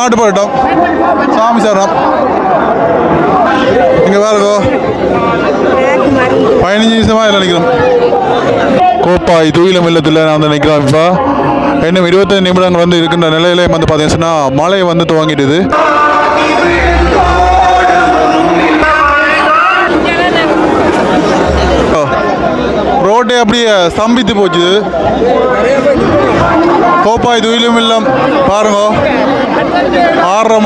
பாட்டு பாடட்டும். சாமி சரணம். இங்கே பாருங்கோ 15 நிமிஷமாக இதில் நிற்கிறோம். கோப்பாய் துயிலும் இல்லத்தில் நான் வந்து நிற்கிறோம். இப்போ இன்னும் 25 நிமிடங்கள் வந்து இருக்கின்ற நிலையிலே வந்து பார்த்தீங்கன்னா மழை வந்து துவங்கிடுது. ரோட்டே அப்படியே ஸ்தம்பித்து போச்சு. கோப்பாய் துயிலும் இல்லம் பாருங்க. 6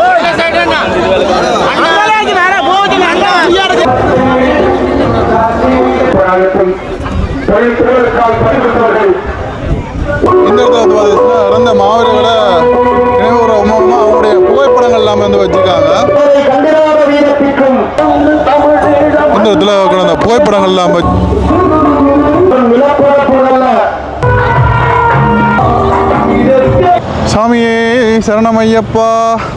இந்த இடத்துல வந்து இறந்த மாவீரர்களை நினைவுற உமமா அவங்களுடைய புகைப்படங்கள் எல்லாமே வந்து வச்சிருக்காங்க. இந்த இடத்துல அந்த புகைப்படங்கள் எல்லாம் சாமியே சரணமையப்பா.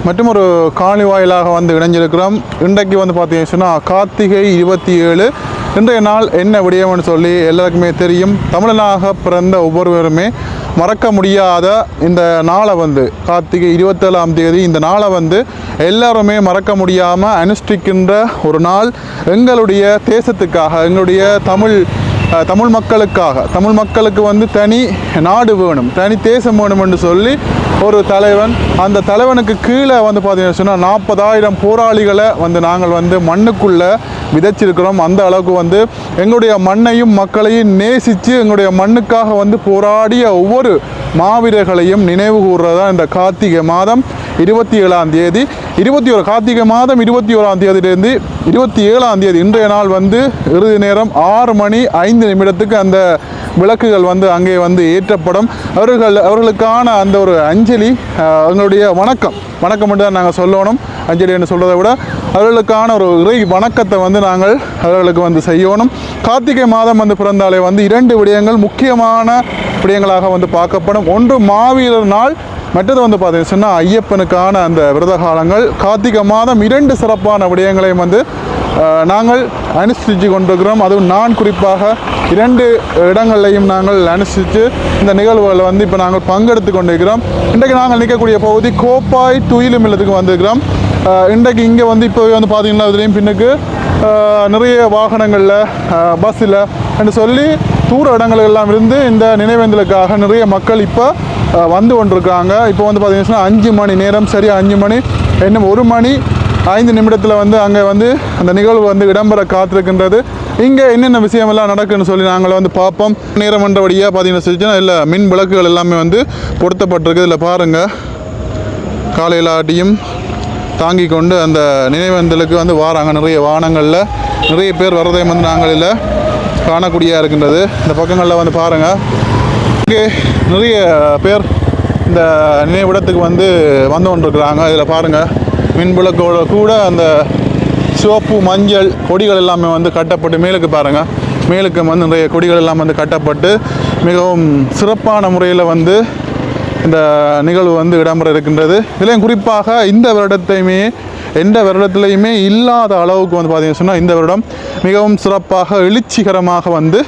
மற்றும் ஒரு காணி வாயிலாக வந்து இணைஞ்சிருக்கிறோம். இன்றைக்கு வந்து பார்த்தீங்கன்னா கார்த்திகை 27. இன்றைய நாள் என்ன விடயம்னு சொல்லி எல்லாருக்குமே தெரியும். தமிழனாக பிறந்த ஒவ்வொருவருமே மறக்க முடியாத இந்த நாளை வந்து கார்த்திகை 27ஆம் தேதி இந்த நாளை வந்து எல்லாருமே மறக்க முடியாமல் அனுஷ்டிக்கின்ற ஒரு நாள். எங்களுடைய தேசத்துக்காக, எங்களுடைய தமிழ் மக்களுக்காக, தமிழ் மக்களுக்கு வந்து தனி நாடு வேணும், தனி தேசம் வேணும் என்று சொல்லி ஒரு தலைவன், அந்த தலைவனுக்கு கீழே வந்து பார்த்தீங்கன்னா சொன்னால் 40,000 போராளிகளை வந்து நாங்கள் வந்து மண்ணுக்குள்ளே விதைச்சிருக்கிறோம். அந்த அளவுக்கு வந்து எங்களுடைய மண்ணையும் மக்களையும் நேசித்து எங்களுடைய மண்ணுக்காக வந்து போராடிய ஒவ்வொரு மாவீரர்களையும் நினைவு கூறுறதா இந்த கார்த்திகை மாதம் 27ஆம் தேதி. கார்த்திகை மாதம் 21ஆம் தேதியிலிருந்து 27ஆம் தேதி இன்றைய நாள் வந்து இறுதி நேரம் 6 மணி 5 நிமிடத்துக்கு அந்த விளக்குகள் வந்து அங்கே வந்து ஏற்றப்படும். அவர்களுக்கான அந்த ஒரு அஞ்சலி, எங்களுடைய வணக்கம் மட்டும் தான் நாங்கள் சொல்லணும். அஞ்சலி என்று சொல்கிறத விட அவர்களுக்கான ஒரு இறை வணக்கத்தை வந்து நாங்கள் அவர்களுக்கு வந்து செய்யணும். கார்த்திகை மாதம் வந்து பிறந்தாலே வந்து 2 விடயங்கள் முக்கியமான விடயங்களாக வந்து பார்க்கப்படும். ஒன்று மாவீரர் நாள், மற்றது வந்து பார்த்தீங்கன்னா ஐயப்பனுக்கான அந்த விரத காலங்கள். கார்த்திகை மாதம் 2 சிறப்பான விடயங்களையும் வந்து நாங்கள் அனுஷ்டித்து கொண்டிருக்கிறோம். அதுவும் நான் குறிப்பாக 2 இடங்கள்லையும் நாங்கள் அனுஷ்டித்து இந்த நிகழ்வுகளை வந்து இப்போ நாங்கள் பங்கெடுத்து கொண்டிருக்கிறோம். இன்றைக்கு நாங்கள் நிற்கக்கூடிய பகுதி கோப்பாய் துயிலும் இல்லத்துக்கு வந்திருக்கிறோம். இன்றைக்கு இங்கே வந்து இப்போ வந்து பார்த்தீங்கன்னா இதுலேயும் பின்னுக்கு நிறைய வாகனங்களில், பஸ்ஸில் என்று சொல்லி தூர இடங்களெல்லாம் இருந்து இந்த நினைவேந்தலுக்காக நிறைய மக்கள் இப்போ வந்து கொண்டிருக்காங்க. இப்போ வந்து பார்த்தீங்கன்னா 5 மணி நேரம், சரியாக 5 மணி, இன்னும் 1 மணி 5 நிமிடத்தில் வந்து அங்கே வந்து அந்த நிகழ்வு வந்து இடம்பெற காத்திருக்கின்றது. இங்கே என்னென்ன விஷயமெல்லாம் நடக்குன்னு சொல்லி நாங்கள் வந்து பார்ப்போம். நேரம் என்றபடியாக பார்த்தீங்கன்னா இல்லை மின் விளக்குகள் எல்லாமே வந்து பொருத்தப்பட்டிருக்கு. இதில் பாருங்கள், காலையில் ஆட்டியும் தாங்கி கொண்டு அந்த நினைவேந்தலுக்கு வந்து வாராங்க. நிறைய வாகனங்களில் நிறைய பேர் வர்றதையும் வந்து நாங்கள் இல்லை காணக்கூடியதாக இருக்கின்றது. இந்த பக்கங்களில் வந்து பாருங்கள், இங்கே நிறைய பேர் இந்த நினைவிடத்துக்கு வந்து கொண்டிருக்கிறாங்க. இதில் பாருங்கள், மின் விளக்கோட கூட அந்த சிவப்பு மஞ்சள் கொடிகள் எல்லாமே வந்து கட்டப்பட்டு மேலுக்கு பாருங்கள், மேலுக்கு வந்து நிறைய கொடிகள் எல்லாம் வந்து கட்டப்பட்டு மிகவும் சிறப்பான முறையில் வந்து இந்த நிகழ்வு வந்து இடம்பெற இருக்கின்றது. இதுலேயும் குறிப்பாக இந்த வருடத்தையுமே எந்த வருடத்துலையுமே இல்லாத அளவுக்கு வந்து பார்த்தீங்கன்னா சொன்னால் இந்த வருடம் மிகவும் சிறப்பாக எழுச்சிகரமாக வந்து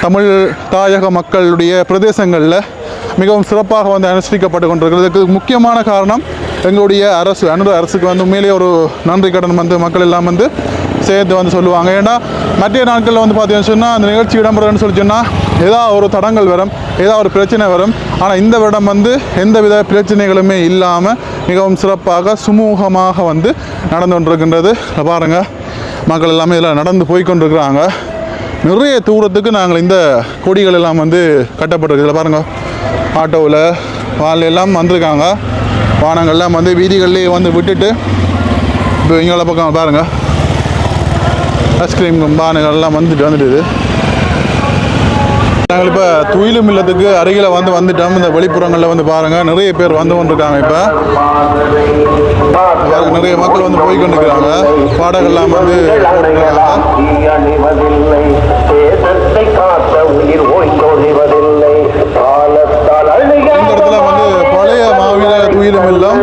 தமிழ் தாயக மக்களுடைய பிரதேசங்களில் மிகவும் சிறப்பாக வந்து அனுஷ்டிக்கப்பட்டு கொண்டிருக்கிறதுக்கு முக்கியமான காரணம் எங்களுடைய அரசு, அரசுக்கு வந்து உண்மையிலேயே ஒரு நன்றி கடன் வந்து மக்கள் எல்லாம் வந்து சேர்த்து வந்து சொல்லுவாங்க. ஏன்னா மற்ற நாட்களில் வந்து பார்த்தீங்கன்னு சொன்னால் அந்த நிகழ்ச்சி இடம்பெறன்னு சொல்லி சொன்னால் ஏதாவது ஒரு தடங்கள் வரும், ஏதாவது ஒரு பிரச்சனை வரும். ஆனால் இந்த வருடம் வந்து எந்தவித பிரச்சனைகளுமே இல்லாமல் மிகவும் சிறப்பாக சுமூகமாக வந்து நடந்து கொண்டிருக்கின்றது. பாருங்கள், மக்கள் எல்லாமே இதில் நடந்து போய்கொண்டிருக்கிறாங்க. நிறைய தூரத்துக்கு நாங்கள் இந்த கொடிகள் எல்லாம் வந்து கட்டப்பட்டிருக்கு. இதில் பாருங்கள், ஆட்டோவில் வானில் எல்லாம் வந்திருக்காங்க. வாகனங்கள்லாம் வந்து வீதிகள்லேயே வந்து விட்டுட்டு இப்போ இங்கே பக்கம் பாருங்கள், ஐஸ்கிரீம் பானைகள்லாம் வந்துடுது. நாங்கள் இப்போ துயிலும் இல்லத்துக்கு அருகில் வந்துட்டோம். இந்த வெளிப்புறங்களில் வந்து பாருங்கள், நிறைய பேர் வந்து கொண்டிருக்காங்க. இப்போ நிறைய மக்கள் வந்து போய்கொண்டிருக்கிறாங்க. பாடகள்லாம் வந்து இந்த இடத்துல வந்து பழைய மாவீரர் துயிலும் இல்லம்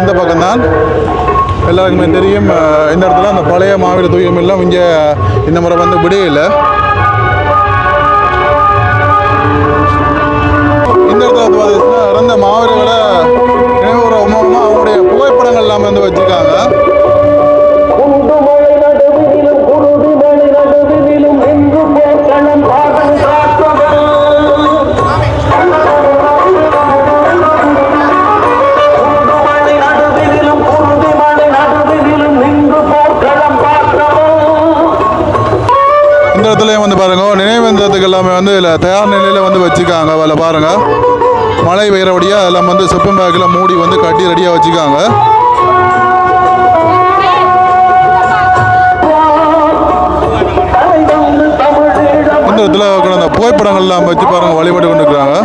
இந்த பக்கம்தான் எல்லாருக்குமே தெரியும். இந்த இடத்துல அந்த பழைய மாவீரர் துயிலும் இல்லம் இங்கே இந்த முறை வந்து விடையில்லை. இந்த இடத்துல வந்து இறந்த மாவீரர்களை நினைவுற மூலமாக அவங்களுடைய எல்லாமே வந்து வச்சுருக்காங்க. இந்த இடத்துலையும் வந்து பாருங்க நினைவேந்தத்துக்கு எல்லாமே வந்து இதில் தயார் நிலையில் வந்து வச்சுருக்காங்க. அதில் பாருங்கள் மழை பெய்கிறபடியாக அதெல்லாம் வந்து செப்பம் பேக்கில் மூடி வந்து கட்டி ரெடியாக வச்சுருக்காங்க. இந்த இடத்துல அந்த புகைப்படங்கள்லாம் வச்சு பாருங்கள் வழிபாடு கொண்டு இருக்கிறாங்க.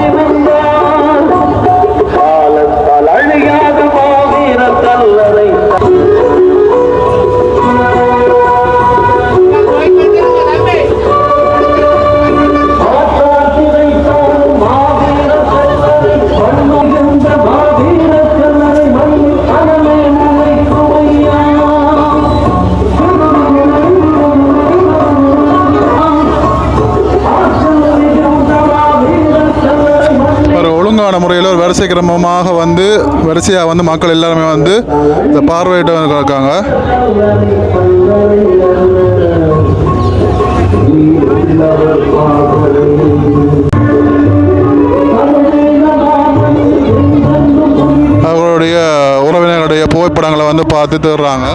முறையில் ஒரு வரிசை கிரமமாக வந்து வரிசையாக வந்து மக்கள் எல்லாருமே வந்து இந்த பார்வையிட்டு வந்து இருக்காங்க. அவர்களுடைய உறவினர்களுடைய புகைப்படங்களை வந்து பார்த்து தேடுறாங்க.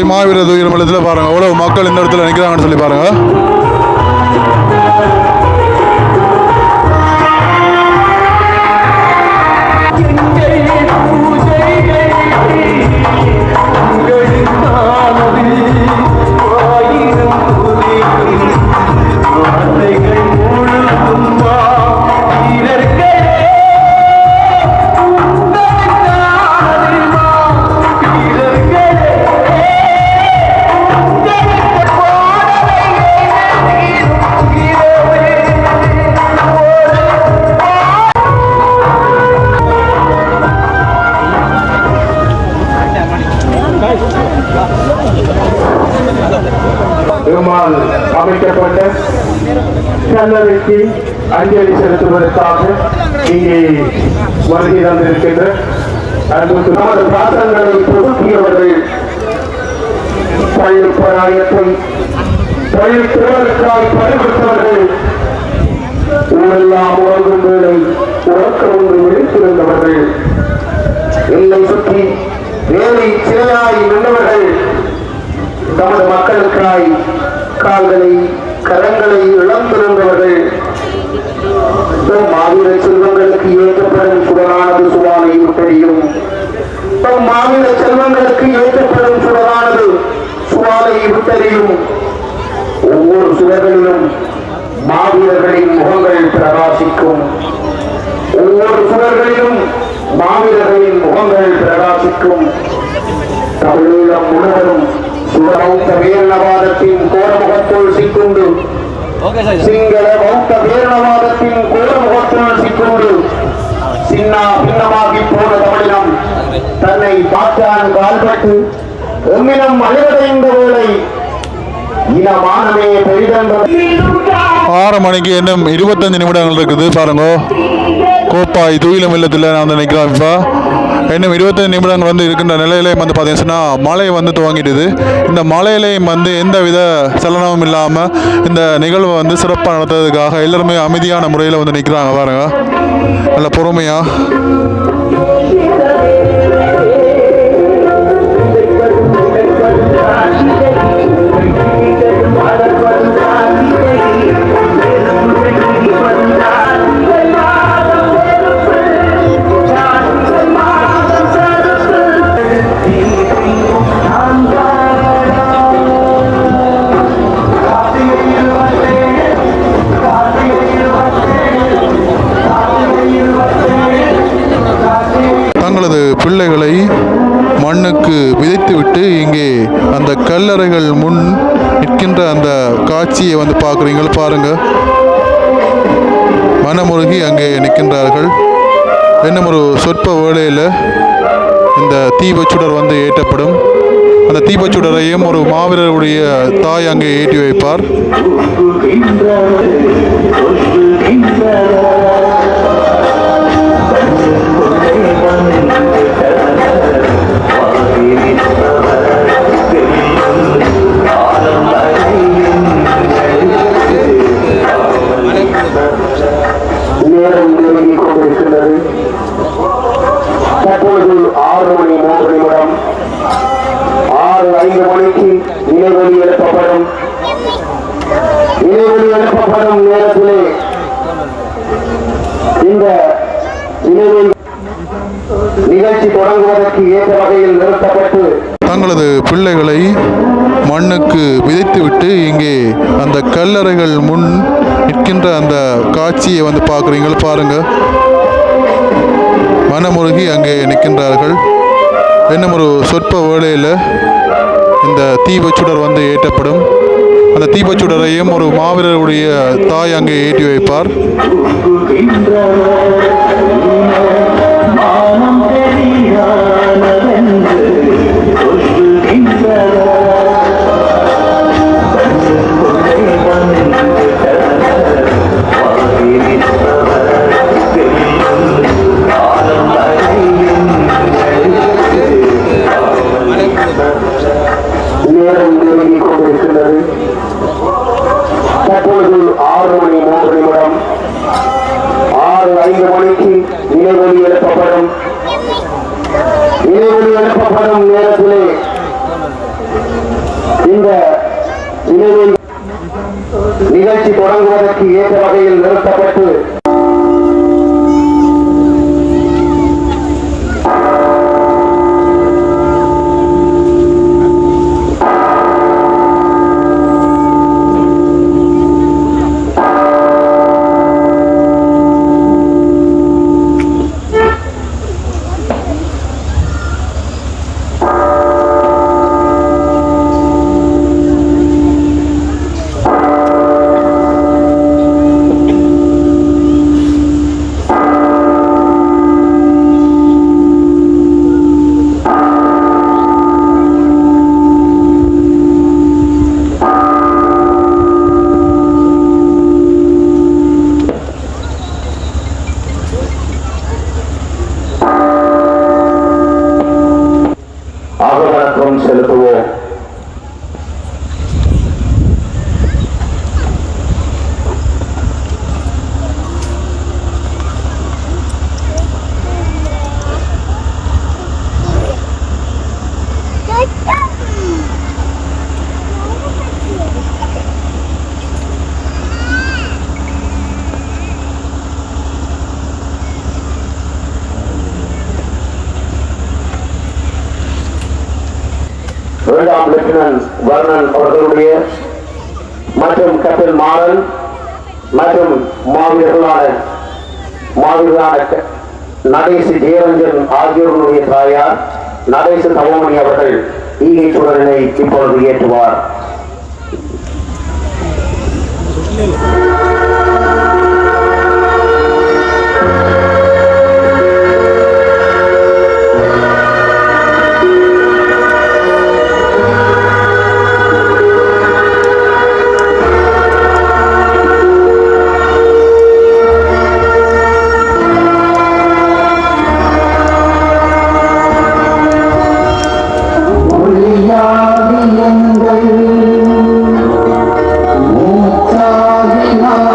மாவீர துயிரம் இடத்துல பாருங்க எவ்வளவு மக்கள் இந்த இடத்துல நிற்கிறாங்கன்னு சொல்லி பாருங்க. அமைக்கப்பட்ட கல்லறைக்கு அஞ்சலி செலுத்துவதற்காக இங்கே வருகை தந்திருக்கின்ற நமது பாசங்களை பொதுக்கியவர்கள் பள்ளி போராயத்தை பள்ளி திருவருக்காய் பறிவிட்டவர்கள் ஊரெல்லாம் உறங்கும் வேளை உறக்க ஒன்று விழித்திருந்தவர்கள் எல்லை சுற்றி வேலை சிலையாய் நின்றவர்கள் நமது மக்களுக்காய் கால்களை கரங்களை இழந்திருந்தவர்கள் மாவீர செல்வங்களுக்கு ஏற்றப்படும் சுடரானது சுவாலையும் தெரியும். மாவீர செல்வங்களுக்கு ஏற்றப்படும் சுடரானது சுவாலையை விட்டறியும். ஒவ்வொரு சுவர்களிலும் மாவீரர்களின் முகங்கள் பிரகாசிக்கும். ஒவ்வொரு சுவர்களிலும் மாவீரர்களின் முகங்கள் பிரகாசிக்கும். தமிழீழம் முழுவதும் சுடரௌத்த வீரவாதத்தின் கோரமுகத்தோல் சிக்குண்டு சிங்கள பௌத்த பேரணவாதத்தின் கோரமுகத்துள் சிக்கோடு சின்னா பின்னமாகி போன தமிழினம் தன்னை பாட்டான் கால்பட்டு எம்மினம் அழிவடைந்த வேளை இனமானமே பெரிதென்ற 6 மணிக்கு இன்னும் 25 நிமிடங்கள் இருக்குது பாருங்க. கோப்பாய் தூயிலம் இல்லத்தில் நான் வந்து நிற்கிறேன். இப்போ இன்னும் 25 நிமிடங்கள் வந்து இருக்கின்ற நிலையிலையும் வந்து பார்த்தீங்கன்னா மழை வந்து துவங்கிடுது. இந்த மழையிலையும் வந்து எந்த வித சலனமும் இல்லாமல் இந்த நிகழ்வை வந்து சிறப்பாக நடத்துறதுக்காக எல்லாருமே அமைதியான முறையில் வந்து நிற்கிறாங்க பாருங்க, நல்ல பொறுமையாக. தங்களது பிள்ளைகளை மண்ணுக்கு விதைத்துவிட்டு இங்கே அந்த கல்லறைகள் முன் நிற்கின்ற அந்த காட்சியை வந்து பார்க்குறீங்க பாருங்க. மனமுருகி அங்கே நிற்கின்றார்கள். இன்னும் ஒரு சொற்ப வேளையில் இந்த தீபச்சுடர் வந்து ஏற்றப்படும். அந்த தீபச்சுடரையும் ஒரு மாவீரருடைய தாய் அங்கே ஏற்றி வைப்பார். நேரம் நெருங்கிக் கொண்டிருக்கின்றது. தற்பொழுது 6 மணி 3 நிமிடம். 6:05 மணிக்கு நினைவொலி எழுப்பப்படும். நினைவொலி எழுப்பப்படும் நேரத்திலே இந்த நினைவொலி நிகழ்ச்சி தொடங்குவதற்கு ஏற்ற வகையில் நிறுத்தப்பட்டு தங்களது பிள்ளைகளை மண்ணுக்கு விதைத்துவிட்டு இங்கே அந்த கல்லறைகள் முன் நிற்கின்ற அந்த காட்சியை வந்து பார்க்குறீங்க பாருங்க. மனமுருகி அங்கே நிற்கின்றார்கள். இன்னும் ஒரு சொற்ப வேளையில் இந்த தீபச்சுடர் வந்து ஏற்றப்படும். அந்த தீபச்சுடரையும் ஒரு மாவீரருடைய தாய் அங்கே ஏற்றி வைப்பார். நேரம் நெருங்கிக் கொண்டிருக்கின்றது. தற்பொழுது 6 மணி 3 நிமிடம். 6:05 மணிக்கு நினைவொலி எழுப்பப்படும். நினைவொலி எழுப்பப்படும் நேரத்திலே இந்த நினைவொலி நிகழ்ச்சி தொடங்குவதற்கு ஏற்ற வகையில் நிறுத்தப்பட்டு செலுத்துவோம். இரண்டாம் லெப்டினன்ட் வர்ணன் அவர்களுடைய மற்றும் கேப்டன் மாறன் மற்றும் மாவீரர்களான நடேசு ஜெயரஞ்சன் ஆகியோருடைய தாயார் நடேசு தவமணி அவர்கள் ஈகை சுடரினை இப்பொழுது ஏற்றுவார். ஒளியாதி எங்கள் மூச்சாகினார்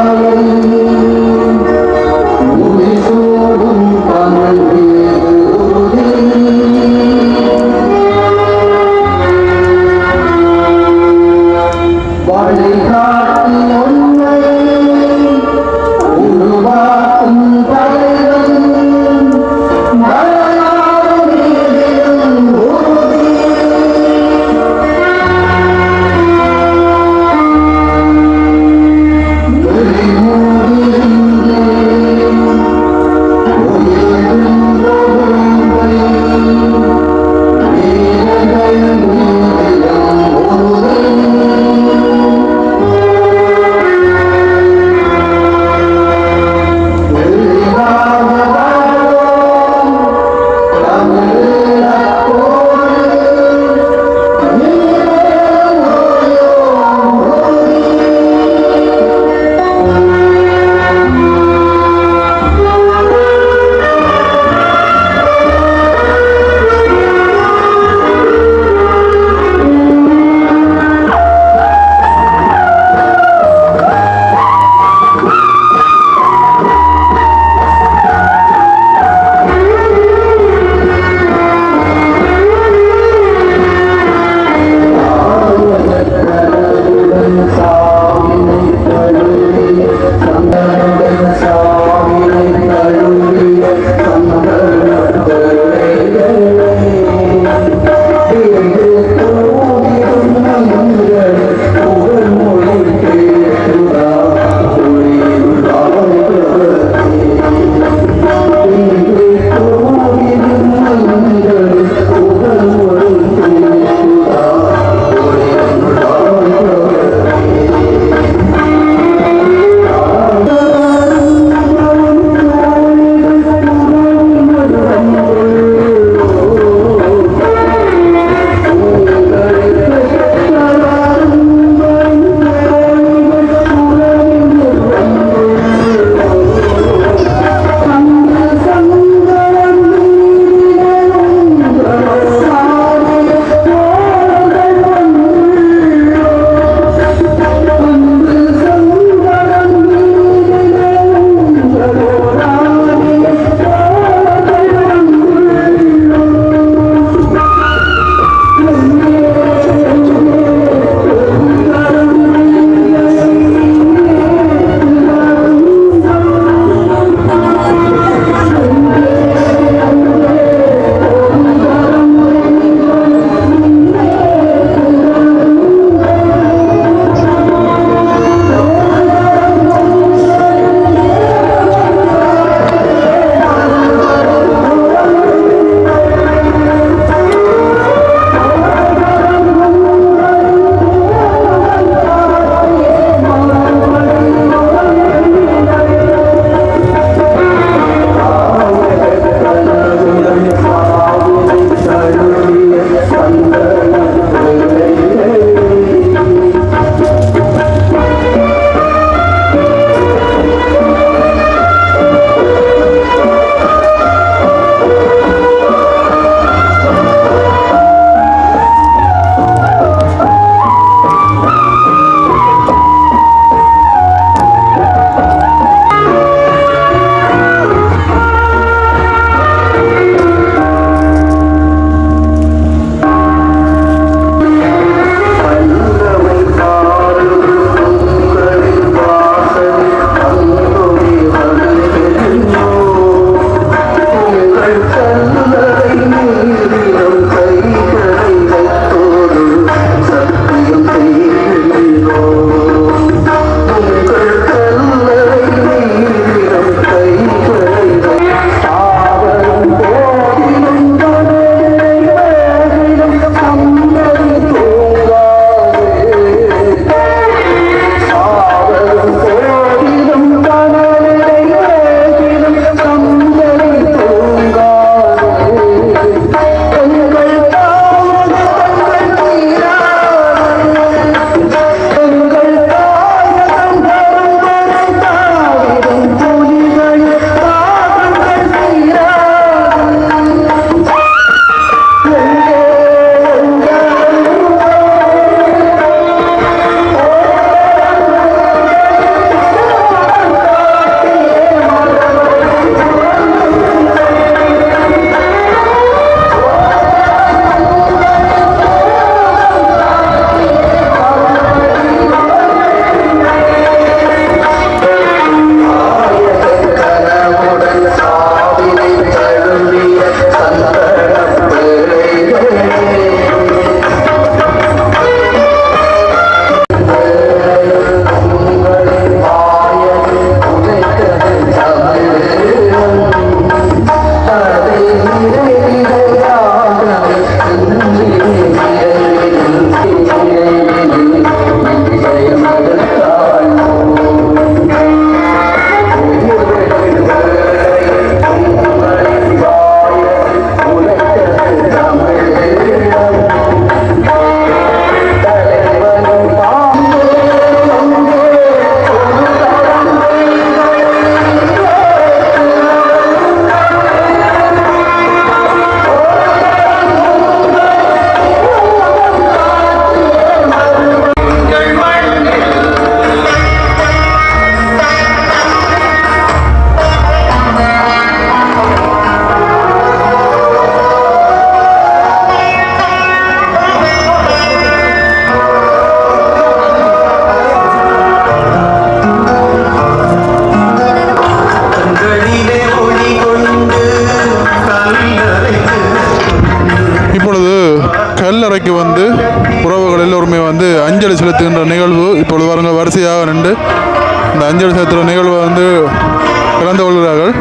அஞ்சலி செலுத்துகின்ற நிகழ்வு இப்பொழுது பாருங்க வரிசையாக நின்று இந்த அஞ்சலி செலுத்துகிற நிகழ்வை வந்து கலந்து கொள்கிறார்கள்.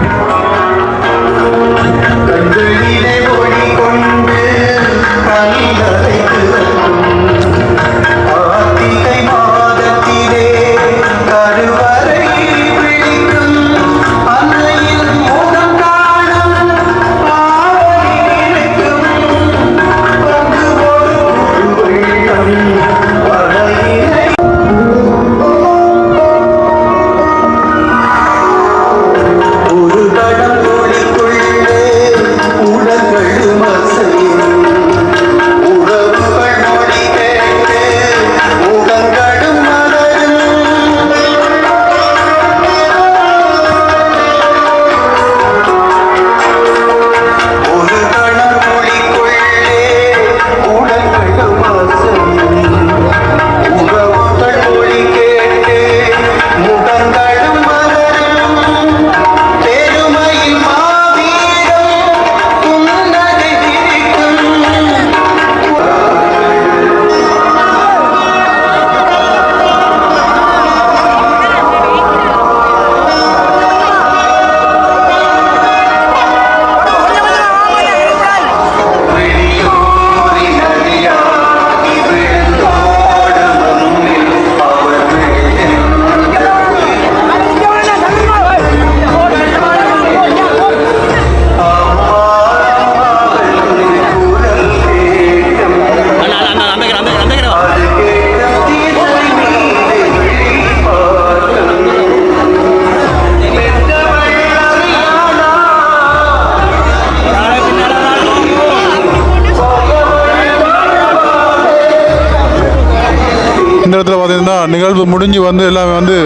இந்த இடத்துல பார்த்தீங்கன்னா நிகழ்வு முடிஞ்சு வந்து எல்லாமே வந்து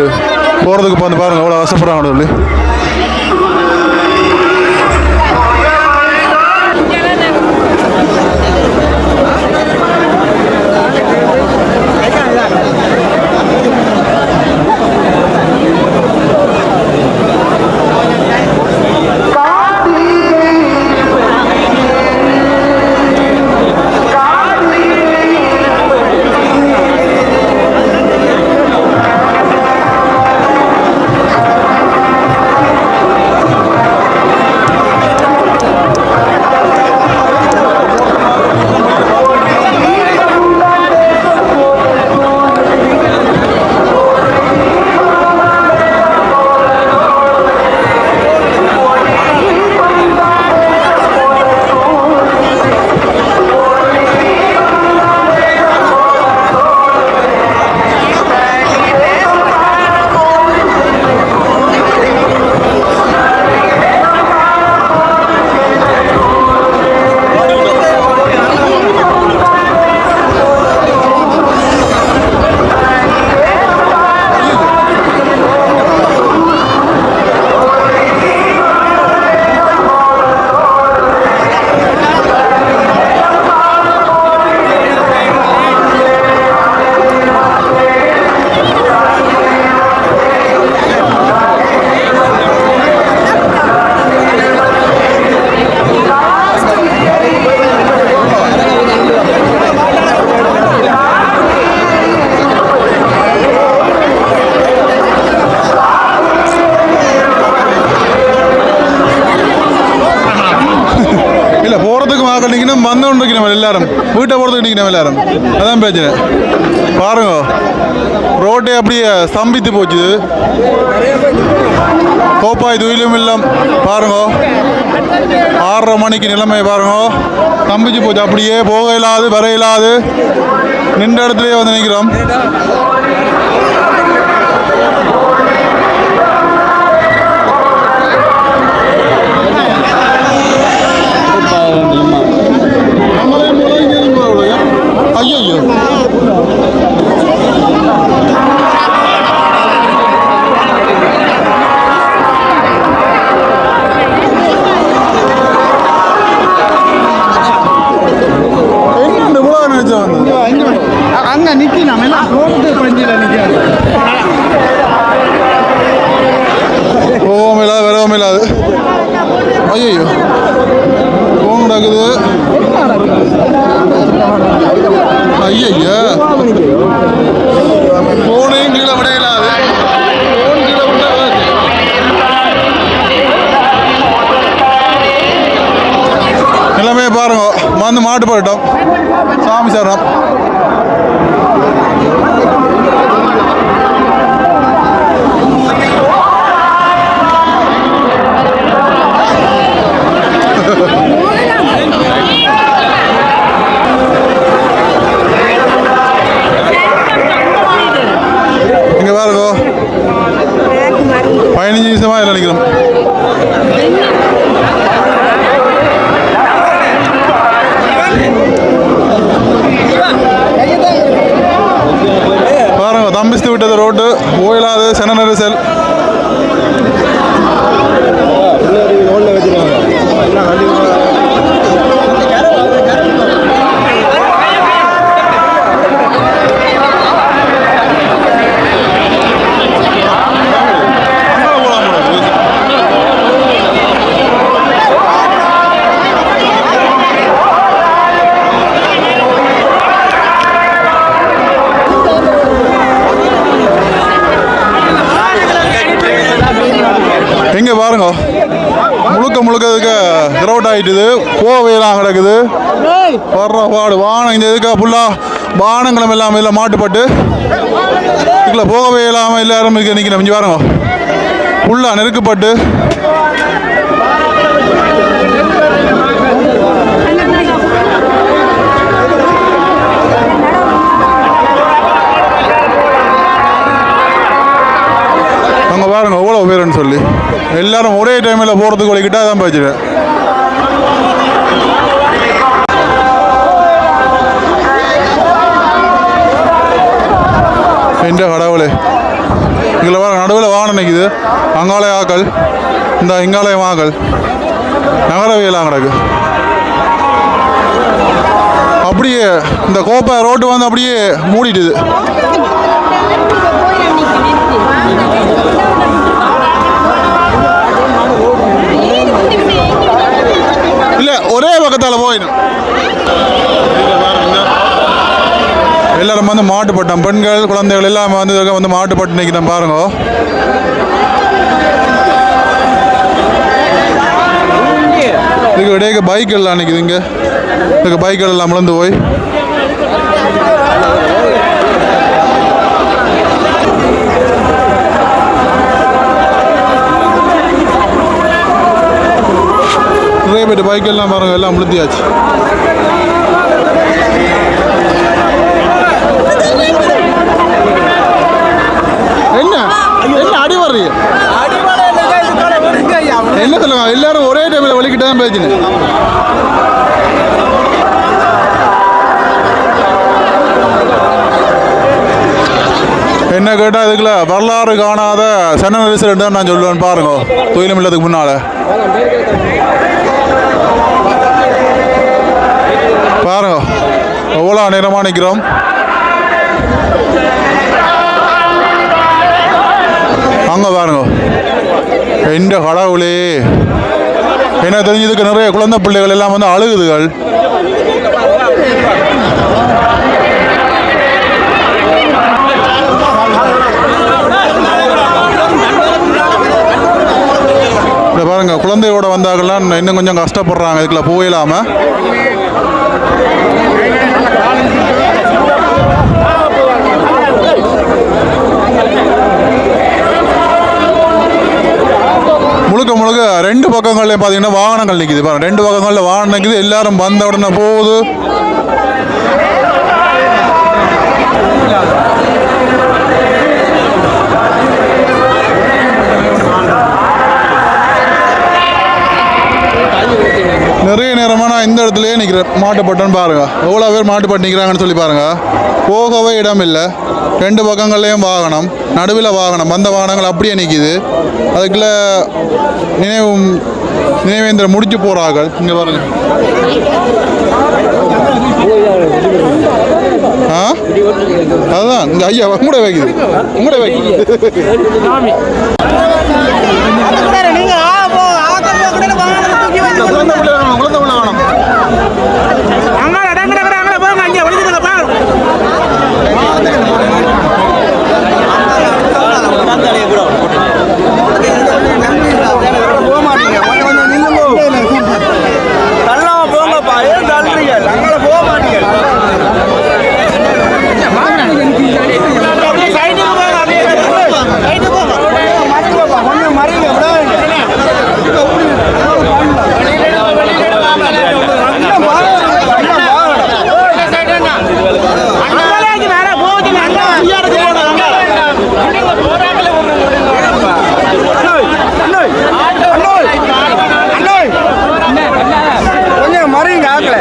போகிறதுக்கு வந்து பாருங்கள் அவ்வளோ ஆசைப்படுறாங்க சொல்லி. வந்தோன்னு இருக்கணும் எல்லாரும் வீட்டை போகிறதுக்கு நிற்கணும் எல்லாரும். அதான் பிரச்சனை. பாருங்க ரோட்டே அப்படியே ஸ்தம்பித்து போச்சு. கோப்பாய் துயிலும் இல்லம் பாருங்க. 6:30 மணிக்கு நிலைமை பாருங்க ஸ்தம்பிச்சு போச்சு. அப்படியே போக இல்லாது வர இல்லாது நின்ற இடத்துலயே வந்து நிற்கிறோம். ஐயோ அங்க நிக்கி நம்ம எல்லாம் ரோடு பஞ்சில நிக்கிறாங்க. போகவும் இல்லாது வரவும் இல்லாது. ஐயோ போங்க நடக்குது. ஐயா போனையும் கீழே விடையிலாது போன் கீழே விட்டா எல்லாமே பாருங்க வந்து மாட்டு போயிட்டோம் சாமி சரணம் இங்க பாருங்க 15 நிமிஷமா இதில் நிற்கிறோம் பாருங்க தம்பிஸ்து விட்டது ரோட்டு ஓயிலாது சென நெரிசல் இங்கே பாருங்க முழுக்க முழுக்கிறதுக்கு கிரௌட் ஆகிட்டுது கோவையெல்லாம் கிடக்குது வர்ற பாடு வானம் இந்த இதுக்கு ஃபுல்லாக வானங்களும் இல்லாமல் இல்லை மாட்டுப்பட்டு இதில் போகவே இல்லாமல் எல்லாரும் இருக்க நிற்கிறோம் இங்கே பாருங்க ஃபுல்லாக நெருக்கப்பட்டு அங்கே பாருங்க எவ்வளோ பேருன்னு சொல்லி எல்லாரும் ஒரே டைமில் போகிறதுக்கு வழிக்கிட்டா தான் போச்சுட்டு எந்த கடவுளே இதில் வர நடுவில் வானம் நிற்குது அங்காலய ஆக்கள் இந்த இங்காலயம் ஆக்கள் நகரவியலாம் கிடக்கு அப்படியே இந்த கோப்பை ரோட்டு வந்து அப்படியே மூடிட்டுது இல்லை ஒரே பக்கத்தால் போயிடும் எல்லாரும் வந்து மாட்டுப்பட்டம் பெண்கள் குழந்தைகள் எல்லாமே வந்து மாட்டுப்பட்டு நிற்கிறோம் பாருங்க இதுக்கு இடையே பைக் எல்லாம் நிற்குது இங்கே இதுக்கு பைக்கள் எல்லாம் விழுந்து போய் நிறைய பேர் பைக் எல்லாம் பாருங்க எல்லாம் முழுத்தியாச்சு என்ன என்ன அடி வர்றீங்க என்ன சொல்லுங்க எல்லாரும் ஒரே டைமில் வலிக்கிட்டு தான் பேச்சுன்னு என்ன கேட்டால் இதுக்குள்ள வரலாறு காணாத சன நெரிசல் தான் நான் சொல்லுவேன் பாருங்க தொழிலும் இல்லத்துக்கு முன்னால் பாருங்க எவ்வளோ நேரமாக நிற்கிறோம் அங்கே பாருங்க எந்த கடவுளே என்ன தெரிஞ்சதுக்கு நிறைய குழந்தை பிள்ளைகள் எல்லாம் வந்து அழுகுதுகள் பாருங்க குழந்தையோட வந்தாங்கலாம் இன்னும் கொஞ்சம் கஷ்டப்படுறாங்க இதுக்குள்ள போயிடாம முழுக்க முழுக்க ரெண்டு பக்கங்கள்லையும் பார்த்தீங்கன்னா வாகனங்கள் நிற்கிது பாருங்க ரெண்டு பக்கங்களில் வாகனம் நிற்கிது எல்லாரும் வந்த உடனே போகுது நிறைய நேரமாக நான் இந்த இடத்துலயே நிற்கிறேன் மாட்டுப்பட்டுன்னு பாருங்க எவ்வளோ பேர் மாட்டுப்பட்டு நிற்கிறாங்கன்னு சொல்லி பாருங்க போகவே இடம் இல்லை ரெண்டு பக்கங்கள்லேயும் வாகனம் நடுவில் வாகனம் வந்த வாகனங்கள் அப்படியே நிற்கிது அதுக்குள்ள நினைவேந்திர முடிச்சு போகிறாங்க இங்கே பாருங்க அதுதான் இந்த ஐயா உங்களோட வைக்குது உங்களோட வைக்குது குழந்தை பிள்ளை வேணும் ஆகல